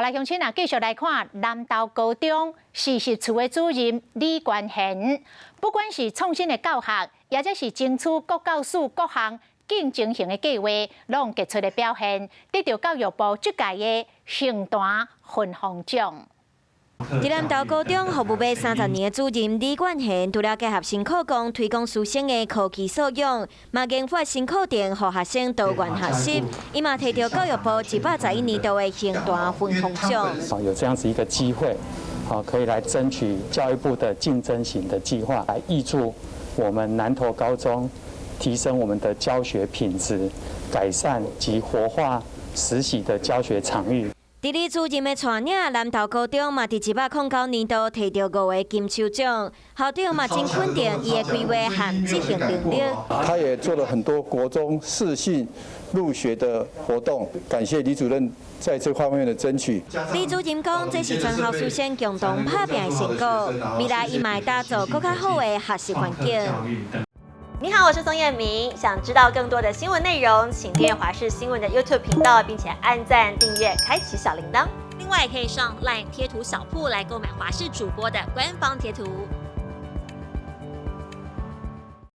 来乡亲啊，继续来看南投高中实习处的主任李冠贤，不管是创新的教学，也或是争取国教署各项竞争型的计划，拢杰出的表现，得到教育部这届的圣坛分红奖。 伫南投高中服务满30年的主任李冠贤，除了结合新课纲推广师生的科技素养，嘛研发新课程，予学生多元学习。伊嘛摕到教育部111年度的圣坛分红奖。有这样子一个机会，可以来争取教育部的竞争型的计划，来挹注我们南投高中，提升我们的教学品质，改善及活化实习的教学场域。 伫李主任的带领，南投高中嘛伫109年度摕到5个金手奖，校长嘛真肯定伊的规划和执行能力。他也做了很多国中视讯入学的活动，感谢李主任在这方面的争取。李主任讲，这是全校师生共同打拼的成果，未来伊嘛会打造更较好的学习环境。 你好，我是宋彦明。想知道更多的新闻内容，请订阅华视新闻的 YouTube 频道，并且按赞、订阅、开启小铃铛。另外，可以上 LINE 贴图小铺来购买华视主播的官方贴图。